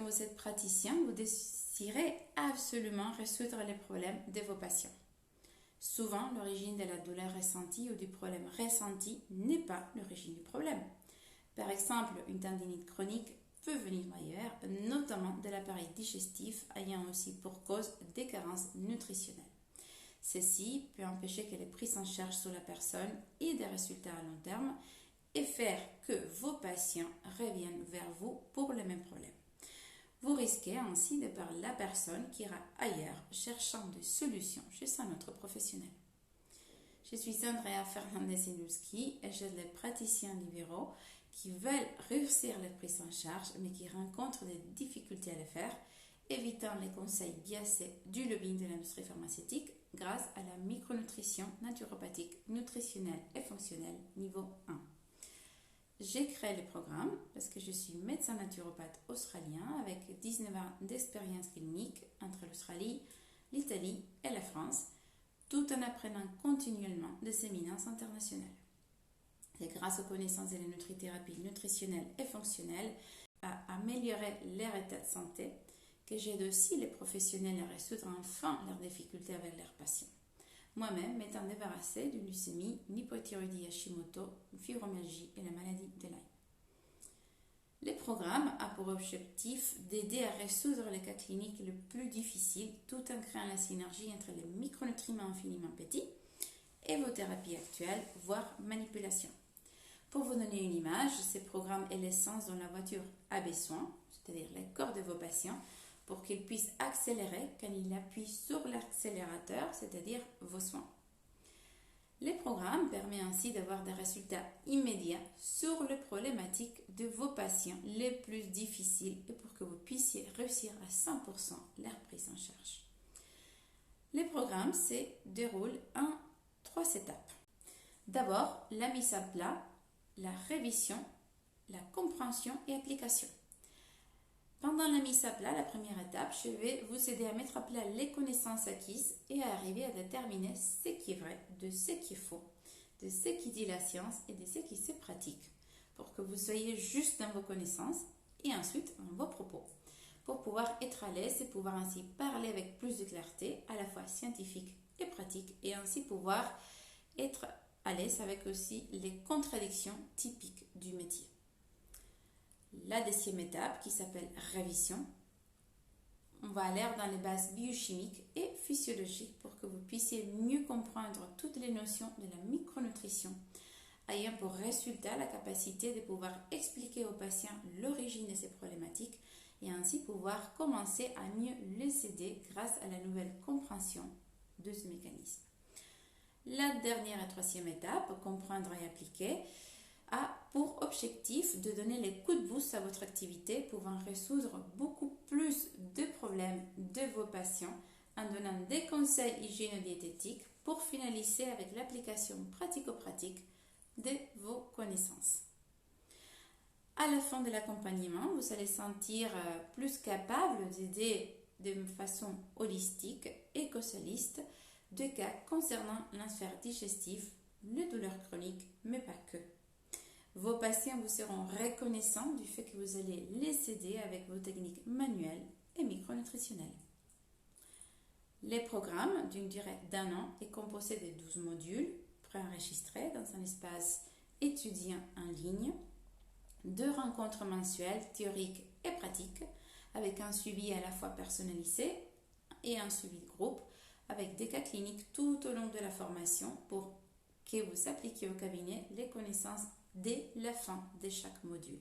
vous êtes praticien, vous désirez absolument résoudre les problèmes de vos patients. Souvent, l'origine de la douleur ressentie ou du problème ressenti n'est pas l'origine du problème. Par exemple, une tendinite chronique peut venir d'ailleurs, notamment de l'appareil digestif, ayant aussi pour cause des carences nutritionnelles. Ceci peut empêcher qu'elle ait prise en charge sur la personne et des résultats à long terme et faire que vos patients reviennent vers vous pour le même problème. Vous risquez ainsi de perdre la personne qui ira ailleurs cherchant des solutions chez un autre professionnel. Je suis Andrea Fernandez-Inulski et j'aide les praticiens libéraux qui veulent réussir la prise en charge mais qui rencontrent des difficultés à le faire, évitant les conseils biaisés du lobbying de l'industrie pharmaceutique grâce à la micronutrition naturopathique, nutritionnelle et fonctionnelle niveau 1. J'ai créé le programme parce que je suis médecin naturopathe australien avec 19 ans d'expérience clinique entre l'Australie, l'Italie et la France, tout en apprenant continuellement des éminences internationales. C'est grâce aux connaissances de la nutrithérapie nutritionnelle et fonctionnelle à améliorer leur état de santé que j'aide aussi les professionnels à résoudre enfin leurs difficultés avec leurs patients. Moi-même m'étant débarrassée d'une leucémie, une hypothyroïdie Hashimoto, une fibromyalgie et la maladie de Lyme. Le programme a pour objectif d'aider à résoudre les cas cliniques les plus difficiles tout en créant la synergie entre les micronutriments infiniment petits et vos thérapies actuelles, voire manipulations. Pour vous donner une image, ce programme est l'essence dont la voiture a besoin, c'est-à-dire le corps de vos patients, pour qu'ils puissent accélérer quand ils appuient sur l'accélérateur, c'est-à-dire vos soins. Le programme permet ainsi d'avoir des résultats immédiats sur les problématiques de vos patients les plus difficiles et pour que vous puissiez réussir à 100% leur prise en charge. Le programme se déroule en 3 étapes. D'abord, la mise à plat, la révision, la compréhension et application. Pendant la mise à plat, la première étape, je vais vous aider à mettre à plat les connaissances acquises et à arriver à déterminer ce qui est vrai, de ce qui est faux, de ce qui dit la science et de ce qui se pratique, pour que vous soyez juste dans vos connaissances et ensuite dans vos propos, pour pouvoir être à l'aise et pouvoir ainsi parler avec plus de clarté, à la fois scientifique et pratique, et ainsi pouvoir être à l'aise avec aussi les contradictions typiques du métier. La deuxième étape, qui s'appelle révision, on va aller dans les bases biochimiques et physiologiques pour que vous puissiez mieux comprendre toutes les notions de la micronutrition, ayant pour résultat la capacité de pouvoir expliquer aux patients l'origine de ces problématiques et ainsi pouvoir commencer à mieux les aider grâce à la nouvelle compréhension de ce mécanisme. La dernière et troisième étape, comprendre et appliquer, a pour objectif de donner les coups de boost à votre activité, pouvant résoudre beaucoup plus de problèmes de vos patients en donnant des conseils hygiéno-diététiques pour finaliser avec l'application pratico-pratique de vos connaissances. À la fin de l'accompagnement, vous allez sentir plus capable d'aider de façon holistique et causaliste de cas concernant la sphère digestive, les douleurs chroniques, mais pas que. Vos patients vous seront reconnaissants du fait que vous allez les aider avec vos techniques manuelles et micronutritionnelles. Le programme, d'une durée d'1 an, est composé de 12 modules préenregistrés dans un espace étudiant en ligne, 2 rencontres mensuelles théoriques et pratiques, avec un suivi à la fois personnalisé et un suivi de groupe, avec des cas cliniques tout au long de la formation pour que vous appliquiez au cabinet les connaissances dès la fin de chaque module.